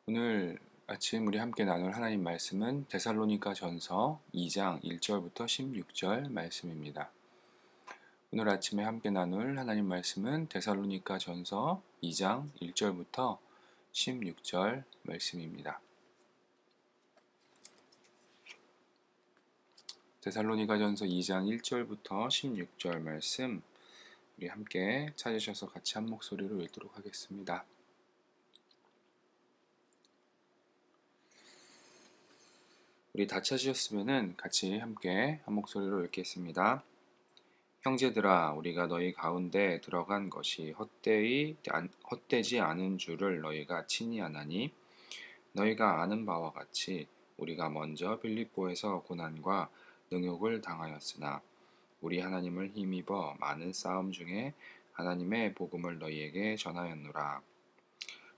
오늘 아침 우리 함께 나눌 하나님 말씀은 데살로니가 전서 2장 1절부터 16절 말씀입니다. 오늘 아침에 함께 나눌 하나님 말씀은 데살로니가 전서 2장 1절부터 16절 말씀입니다. 데살로니가 전서 2장 1절부터 16절 말씀 우리 함께 찾으셔서 같이 한 목소리로 읽도록 하겠습니다. 우리 다 찾으셨으면 같이 함께 한 목소리로 읽겠습니다. 형제들아, 우리가 너희 가운데 들어간 것이 헛되지 않은 줄을 너희가 친히 아나니, 너희가 아는 바와 같이 우리가 먼저 빌립보에서 고난과 능욕을 당하였으나 우리 하나님을 힘입어 많은 싸움 중에 하나님의 복음을 너희에게 전하였노라.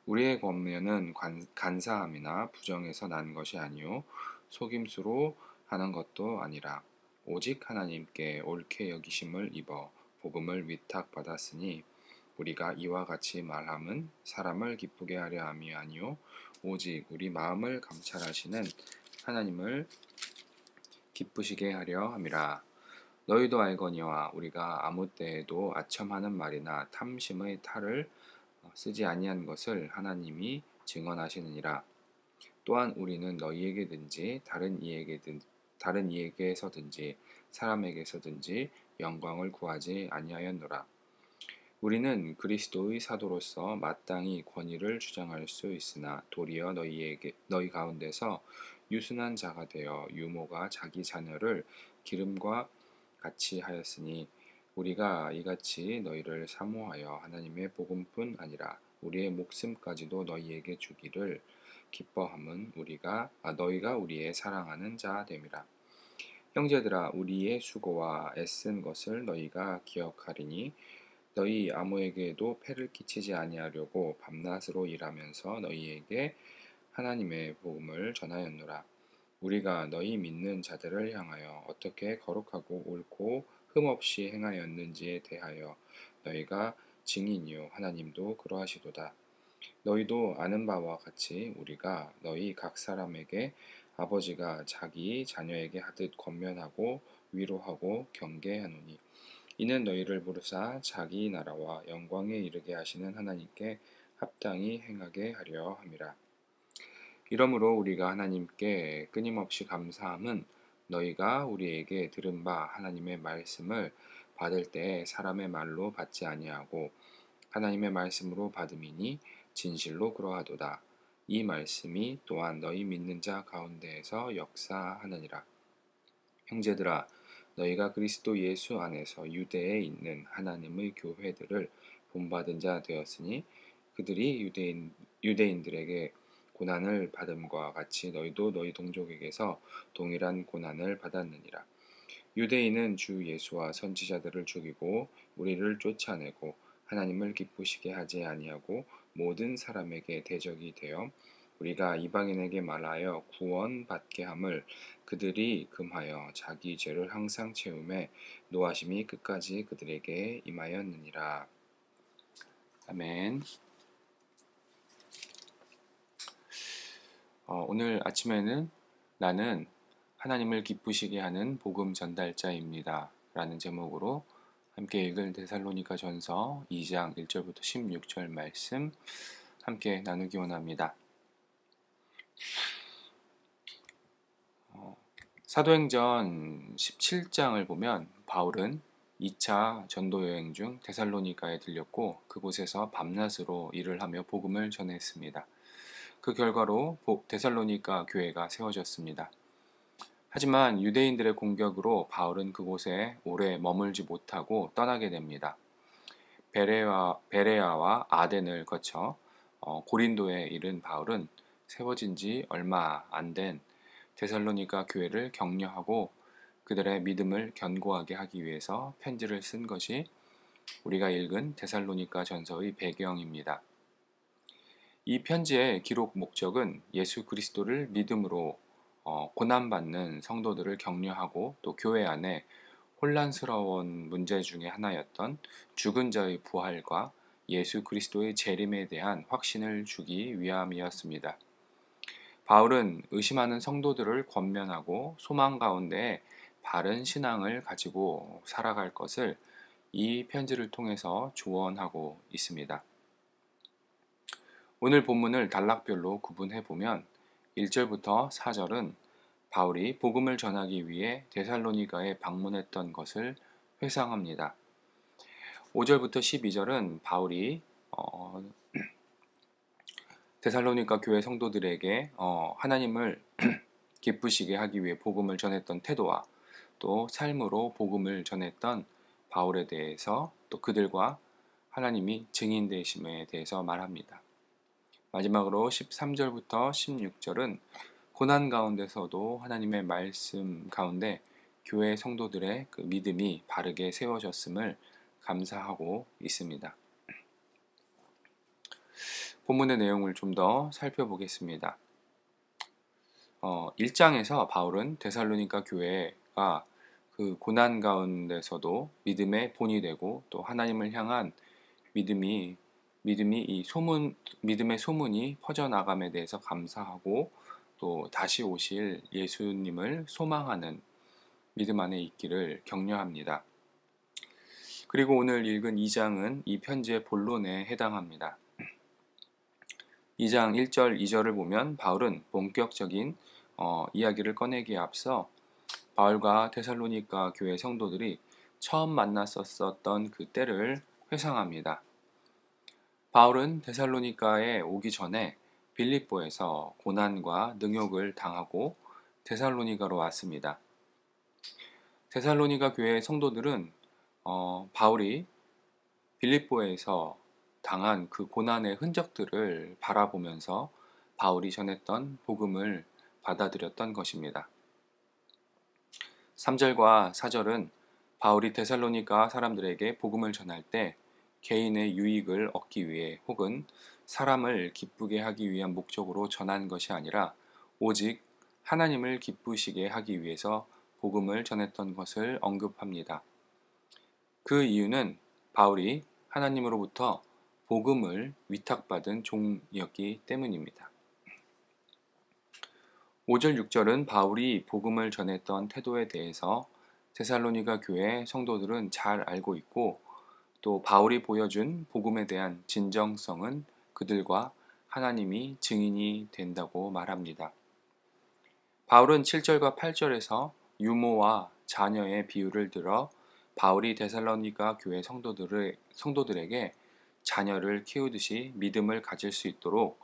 우리의 권면은 간사함이나 부정에서 난 것이 아니요 속임수로 하는 것도 아니라 오직 하나님께 옳게 여기심을 입어 복음을 위탁받았으니 우리가 이와 같이 말함은 사람을 기쁘게 하려 함이 아니요 오직 우리 마음을 감찰하시는 하나님을 기쁘시게 하려 함이라. 너희도 알거니와 우리가 아무 때에도 아첨하는 말이나 탐심의 탈을 쓰지 아니한 것을 하나님이 증언하시느니라. 또한 우리는 너희에게든지 다른 이에게서든지 사람에게서든지 영광을 구하지 아니하였노라. 우리는 그리스도의 사도로서 마땅히 권위를 주장할 수 있으나 도리어 너희 가운데서 유순한 자가 되어 유모가 자기 자녀를 기름과 같이 하였으니 우리가 이같이 너희를 사모하여 하나님의 복음뿐 아니라 우리의 목숨까지도 너희에게 주기를 기뻐함은 너희가 우리의 사랑하는 자 됨이라. 형제들아, 우리의 수고와 애쓴 것을 너희가 기억하리니 너희 아무에게도 폐를 끼치지 아니하려고 밤낮으로 일하면서 너희에게 하나님의 복음을 전하였노라. 우리가 너희 믿는 자들을 향하여 어떻게 거룩하고 옳고 흠없이 행하였는지에 대하여 너희가 증인이요 하나님도 그러하시도다. 너희도 아는 바와 같이 우리가 너희 각 사람에게 아버지가 자기 자녀에게 하듯 권면하고 위로하고 경계하노니 이는 너희를 부르사 자기 나라와 영광에 이르게 하시는 하나님께 합당히 행하게 하려 함이라. 이러므로 우리가 하나님께 끊임없이 감사함은 너희가 우리에게 들은 바 하나님의 말씀을 받을 때 사람의 말로 받지 아니하고 하나님의 말씀으로 받음이니 진실로 그러하도다. 이 말씀이 또한 너희 믿는 자 가운데에서 역사하느니라. 형제들아, 너희가 그리스도 예수 안에서 유대에 있는 하나님의 교회들을 본받은 자 되었으니 그들이 유대인들에게 고난을 받음과 같이 너희도 너희 동족에게서 동일한 고난을 받았느니라. 유대인은 주 예수와 선지자들을 죽이고 우리를 쫓아내고 하나님을 기쁘시게 하지 아니하고 모든 사람에게 대적이 되어 우리가 이방인에게 말하여 구원받게 함을 그들이 금하여 자기 죄를 항상 채우매 노하심이 끝까지 그들에게 임하였느니라. 아멘. 오늘 아침에는 나는 하나님을 기쁘시게 하는 복음 전달자입니다 라는 제목으로 함께 읽을 데살로니가 전서 2장 1절부터 16절 말씀 함께 나누기 원합니다. 사도행전 17장을 보면 바울은 2차 전도 여행 중 데살로니가에 들렸고 그곳에서 밤낮으로 일을 하며 복음을 전했습니다. 그 결과로 데살로니가 교회가 세워졌습니다. 하지만 유대인들의 공격으로 바울은 그곳에 오래 머물지 못하고 떠나게 됩니다. 베레아와 아덴을 거쳐 고린도에 이른 바울은 세워진 지 얼마 안 된 데살로니가 교회를 격려하고 그들의 믿음을 견고하게 하기 위해서 편지를 쓴 것이 우리가 읽은 데살로니가 전서의 배경입니다. 이 편지의 기록 목적은 예수 그리스도를 믿음으로 고난받는 성도들을 격려하고 또 교회 안에 혼란스러운 문제 중에 하나였던 죽은 자의 부활과 예수 그리스도의 재림에 대한 확신을 주기 위함이었습니다. 바울은 의심하는 성도들을 권면하고 소망 가운데 바른 신앙을 가지고 살아갈 것을 이 편지를 통해서 조언하고 있습니다. 오늘 본문을 단락별로 구분해 보면 1절부터 4절은 바울이 복음을 전하기 위해 데살로니가에 방문했던 것을 회상합니다. 5절부터 12절은 바울이 데살로니가 교회 성도들에게 하나님을 기쁘시게 하기 위해 복음을 전했던 태도와 또 삶으로 복음을 전했던 바울에 대해서 또 그들과 하나님이 증인 되심에 대해서 말합니다. 마지막으로 13절부터 16절은 고난 가운데서도 하나님의 말씀 가운데 교회 성도들의 그 믿음이 바르게 세워졌음을 감사하고 있습니다. 본문의 내용을 좀 더 살펴보겠습니다. 1장에서 바울은 데살로니가 교회가 그 고난 가운데서도 믿음의 본이 되고 또 하나님을 향한 믿음의 소문이 퍼져나감에 대해서 감사하고 또 다시 오실 예수님을 소망하는 믿음 안에 있기를 격려합니다. 그리고 오늘 읽은 2장은 이 편지의 본론에 해당합니다. 2장 1절, 2절을 보면 바울은 본격적인 이야기를 꺼내기에 앞서 바울과 데살로니가 교회 성도들이 처음 만났었던 그 때를 회상합니다. 바울은 데살로니가에 오기 전에 빌립보에서 고난과 능욕을 당하고 데살로니가로 왔습니다. 데살로니가 교회 성도들은 바울이 빌립보에서 당한 그 고난의 흔적들을 바라보면서 바울이 전했던 복음을 받아들였던 것입니다. 3절과 4절은 바울이 데살로니가 사람들에게 복음을 전할 때 개인의 유익을 얻기 위해 혹은 사람을 기쁘게 하기 위한 목적으로 전한 것이 아니라 오직 하나님을 기쁘시게 하기 위해서 복음을 전했던 것을 언급합니다. 그 이유는 바울이 하나님으로부터 복음을 위탁받은 종이었기 때문입니다. 5절 6절은 바울이 복음을 전했던 태도에 대해서 데살로니가 교회 성도들은 잘 알고 있고 또 바울이 보여준 복음에 대한 진정성은 그들과 하나님이 증인이 된다고 말합니다. 바울은 7절과 8절에서 유모와 자녀의 비유를 들어 바울이 데살로니가 교회 성도들에게 자녀를 키우듯이 믿음을 가질 수 있도록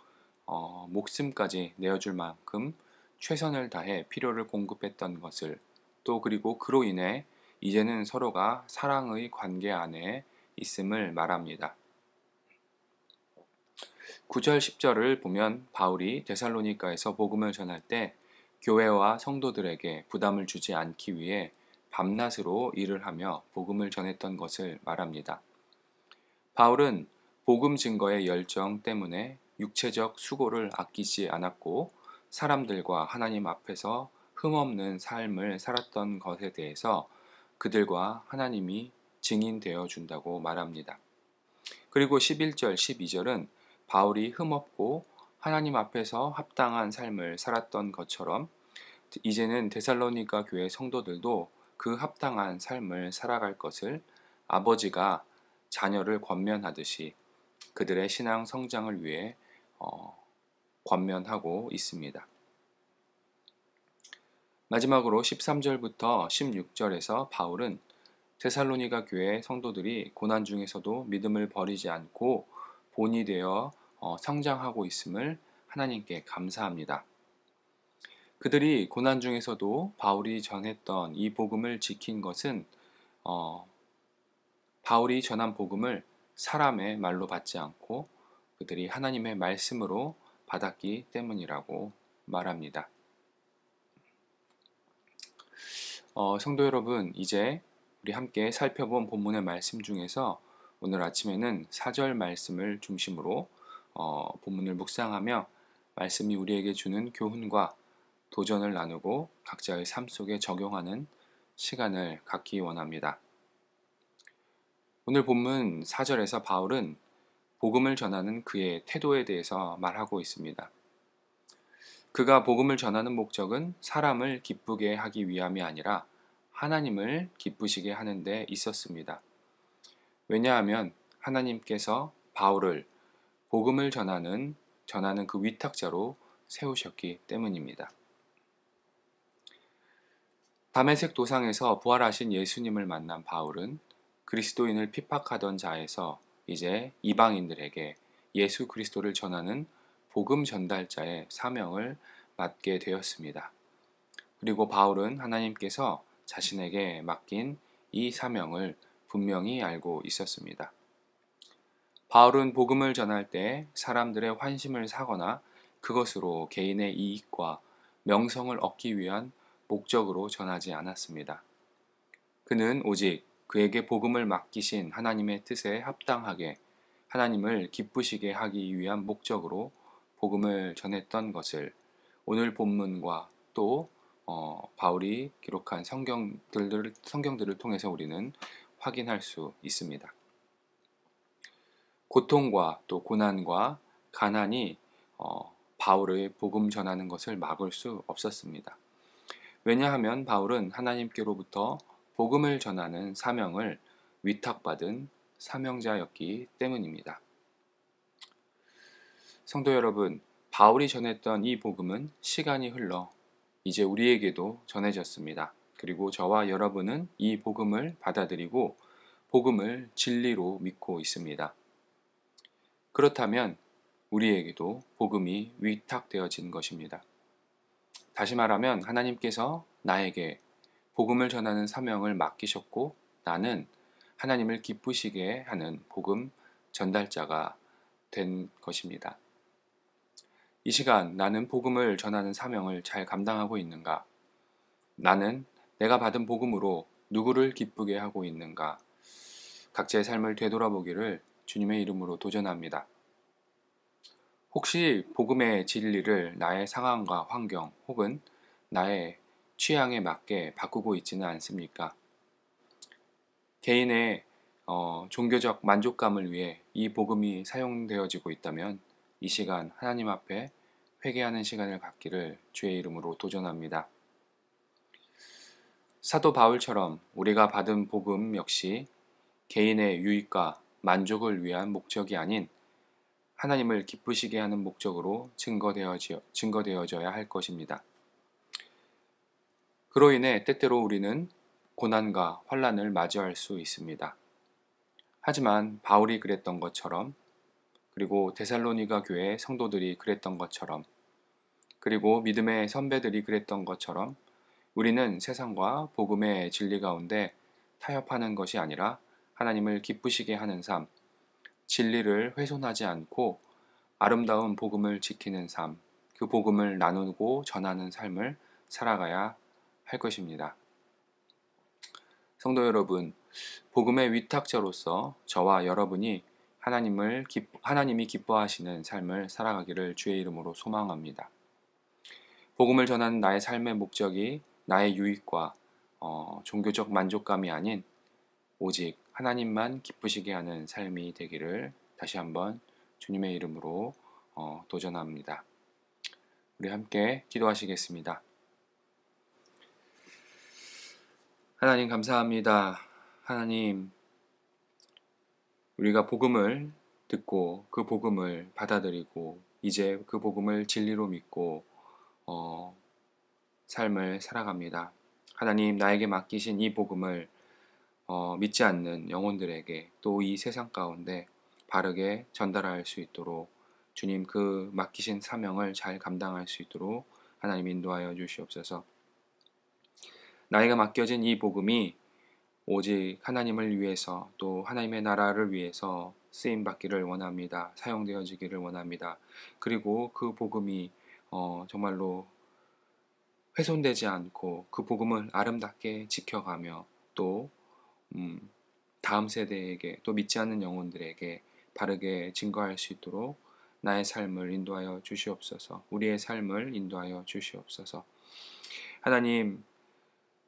목숨까지 내어줄 만큼 최선을 다해 필요를 공급했던 것을 또 그리고 그로 인해 이제는 서로가 사랑의 관계 안에 있음을 말합니다. 9절 10절을 보면 바울이 데살로니가에서 복음을 전할 때 교회와 성도들에게 부담을 주지 않기 위해 밤낮으로 일을 하며 복음을 전했던 것을 말합니다. 바울은 복음 증거의 열정 때문에 육체적 수고를 아끼지 않았고 사람들과 하나님 앞에서 흠없는 삶을 살았던 것에 대해서 그들과 하나님이 증인되어 준다고 말합니다. 그리고 11절, 12절은 바울이 흠없고 하나님 앞에서 합당한 삶을 살았던 것처럼 이제는 데살로니가 교회 성도들도 그 합당한 삶을 살아갈 것을 아버지가 자녀를 권면하듯이 그들의 신앙 성장을 위해 권면하고 있습니다. 마지막으로 13절부터 16절에서 바울은 데살로니가 교회 성도들이 고난 중에서도 믿음을 버리지 않고 본이 되어 성장하고 있음을 하나님께 감사합니다. 그들이 고난 중에서도 바울이 전했던 이 복음을 지킨 것은 바울이 전한 복음을 사람의 말로 받지 않고 그들이 하나님의 말씀으로 받았기 때문이라고 말합니다. 성도 여러분, 이제 우리 함께 살펴본 본문의 말씀 중에서 오늘 아침에는 4절 말씀을 중심으로 본문을 묵상하며 말씀이 우리에게 주는 교훈과 도전을 나누고 각자의 삶 속에 적용하는 시간을 갖기 원합니다. 오늘 본문 4절에서 바울은 복음을 전하는 그의 태도에 대해서 말하고 있습니다. 그가 복음을 전하는 목적은 사람을 기쁘게 하기 위함이 아니라 하나님을 기쁘시게 하는 데 있었습니다. 왜냐하면 하나님께서 바울을 복음을 전하는 그 위탁자로 세우셨기 때문입니다. 다메섹 도상에서 부활하신 예수님을 만난 바울은 그리스도인을 핍박하던 자에서 이제 이방인들에게 예수 그리스도를 전하는 복음 전달자의 사명을 맡게 되었습니다. 그리고 바울은 하나님께서 자신에게 맡긴 이 사명을 분명히 알고 있었습니다. 바울은 복음을 전할 때 사람들의 환심을 사거나 그것으로 개인의 이익과 명성을 얻기 위한 목적으로 전하지 않았습니다. 그는 오직 그에게 복음을 맡기신 하나님의 뜻에 합당하게 하나님을 기쁘시게 하기 위한 목적으로 복음을 전했던 것을 오늘 본문과 또 바울이 기록한 성경들을 통해서 우리는 확인할 수 있습니다. 고통과 또 고난과 가난이 바울의 복음 전하는 것을 막을 수 없었습니다. 왜냐하면 바울은 하나님께로부터 복음을 전하는 사명을 위탁받은 사명자였기 때문입니다. 성도 여러분, 바울이 전했던 이 복음은 시간이 흘러 이제 우리에게도 전해졌습니다. 그리고 저와 여러분은 이 복음을 받아들이고 복음을 진리로 믿고 있습니다. 그렇다면 우리에게도 복음이 위탁되어진 것입니다. 다시 말하면 하나님께서 나에게 복음을 전하는 사명을 맡기셨고 나는 하나님을 기쁘시게 하는 복음 전달자가 된 것입니다. 이 시간 나는 복음을 전하는 사명을 잘 감당하고 있는가? 나는 내가 받은 복음으로 누구를 기쁘게 하고 있는가? 각자의 삶을 되돌아보기를 주님의 이름으로 도전합니다. 혹시 복음의 진리를 나의 상황과 환경 혹은 나의 취향에 맞게 바꾸고 있지는 않습니까? 개인의 종교적 만족감을 위해 이 복음이 사용되어지고 있다면 이 시간 하나님 앞에 회개하는 시간을 갖기를 주의 이름으로 도전합니다. 사도 바울처럼 우리가 받은 복음 역시 개인의 유익과 만족을 위한 목적이 아닌 하나님을 기쁘시게 하는 목적으로 증거되어져야 할 것입니다. 그로 인해 때때로 우리는 고난과 환난을 맞이할 수 있습니다. 하지만 바울이 그랬던 것처럼 그리고 데살로니가 교회 성도들이 그랬던 것처럼 그리고 믿음의 선배들이 그랬던 것처럼 우리는 세상과 복음의 진리 가운데 타협하는 것이 아니라 하나님을 기쁘시게 하는 삶, 진리를 훼손하지 않고 아름다운 복음을 지키는 삶, 그 복음을 나누고 전하는 삶을 살아가야 할 것입니다. 성도 여러분, 복음의 위탁자로서 저와 여러분이 하나님이 기뻐하시는 삶을 살아가기를 주의 이름으로 소망합니다. 복음을 전하는 나의 삶의 목적이 나의 유익과 종교적 만족감이 아닌 오직 하나님만 기쁘시게 하는 삶이 되기를 다시 한번 주님의 이름으로 도전합니다. 우리 함께 기도하시겠습니다. 하나님 감사합니다. 하나님, 우리가 복음을 듣고 그 복음을 받아들이고 이제 그 복음을 진리로 믿고 삶을 살아갑니다. 하나님, 나에게 맡기신 이 복음을 믿지 않는 영혼들에게 또 이 세상 가운데 바르게 전달할 수 있도록 주님 그 맡기신 사명을 잘 감당할 수 있도록 하나님 인도하여 주시옵소서. 나에게 맡겨진 이 복음이 오직 하나님을 위해서 또 하나님의 나라를 위해서 쓰임 받기를 원합니다. 사용되어지기를 원합니다. 그리고 그 복음이 정말로 훼손되지 않고 그 복음을 아름답게 지켜가며 또 다음 세대에게 또 믿지 않는 영혼들에게 바르게 증거할 수 있도록 나의 삶을 인도하여 주시옵소서. 우리의 삶을 인도하여 주시옵소서. 하나님,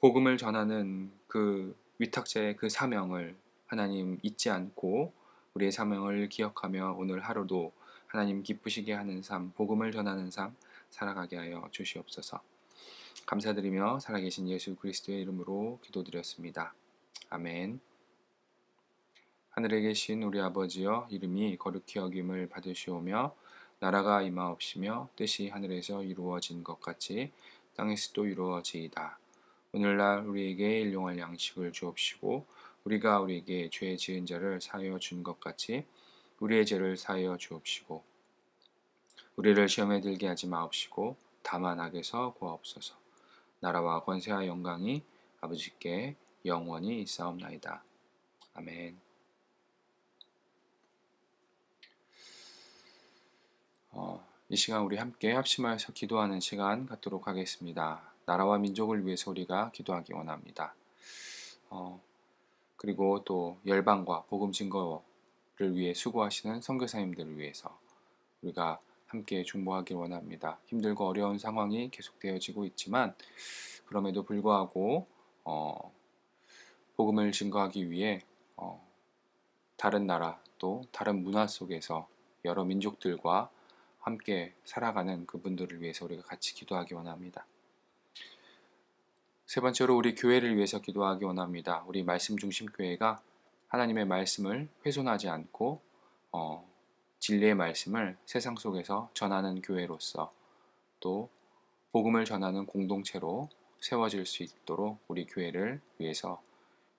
복음을 전하는 그 위탁자의 그 사명을 하나님 잊지 않고 우리의 사명을 기억하며 오늘 하루도 하나님 기쁘시게 하는 삶, 복음을 전하는 삶 살아가게 하여 주시옵소서. 감사드리며 살아계신 예수 그리스도의 이름으로 기도드렸습니다. 아멘. 하늘에 계신 우리 아버지여, 이름이 거룩히 여김을 받으시오며 나라가 임하옵시며 뜻이 하늘에서 이루어진 것 같이 땅에서도 이루어지이다. 오늘날 우리에게 일용할 양식을 주옵시고 우리가 우리에게 죄 지은 자를 사하여 준 것 같이 우리의 죄를 사하여 주옵시고 우리를 시험에 들게 하지 마옵시고 다만 악에서 구하옵소서. 나라와 권세와 영광이 아버지께 영원히 있사옵나이다. 아멘. 이 시간 우리 함께 합심하여서 기도하는 시간 갖도록 하겠습니다. 나라와 민족을 위해서 우리가 기도하기 원합니다. 그리고 또 열방과 복음 증거를 위해 수고하시는 선교사님들을 위해서 우리가 함께 중보하기 원합니다. 힘들고 어려운 상황이 계속되어지고 있지만 그럼에도 불구하고 복음을 증거하기 위해 다른 나라 또 다른 문화 속에서 여러 민족들과 함께 살아가는 그분들을 위해서 우리가 같이 기도하기 원합니다. 세 번째로 우리 교회를 위해서 기도하기 원합니다. 우리 말씀 중심 교회가 하나님의 말씀을 훼손하지 않고 진리의 말씀을 세상 속에서 전하는 교회로서 또 복음을 전하는 공동체로 세워질 수 있도록 우리 교회를 위해서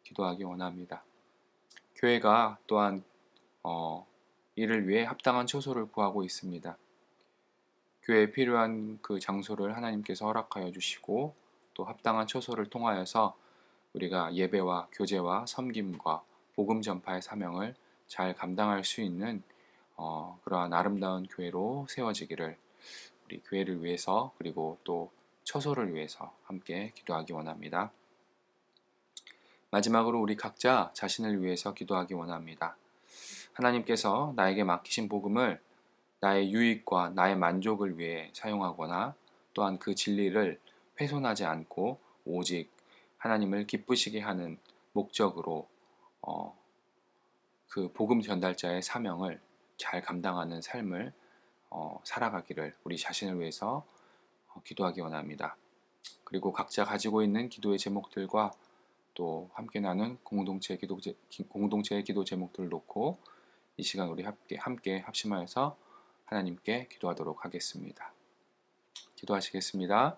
기도하기 원합니다. 교회가 또한 이를 위해 합당한 처소를 구하고 있습니다. 교회에 필요한 그 장소를 하나님께서 허락하여 주시고 또 합당한 처소를 통하여서 우리가 예배와 교제와 섬김과 복음 전파의 사명을 잘 감당할 수 있는 그러한 아름다운 교회로 세워지기를 우리 교회를 위해서 그리고 또 처소를 위해서 함께 기도하기 원합니다. 마지막으로 우리 각자 자신을 위해서 기도하기 원합니다. 하나님께서 나에게 맡기신 복음을 나의 유익과 나의 만족을 위해 사용하거나 또한 그 진리를 훼손하지 않고 오직 하나님을 기쁘시게 하는 목적으로 그 복음 전달자의 사명을 잘 감당하는 삶을 살아가기를 우리 자신을 위해서 기도하기 원합니다. 그리고 각자 가지고 있는 기도의 제목들과 또 함께 나눈 공동체의 기도 제목들을 놓고 이 시간 우리 함께 합심하여서 하나님께 기도하도록 하겠습니다. 기도하시겠습니다.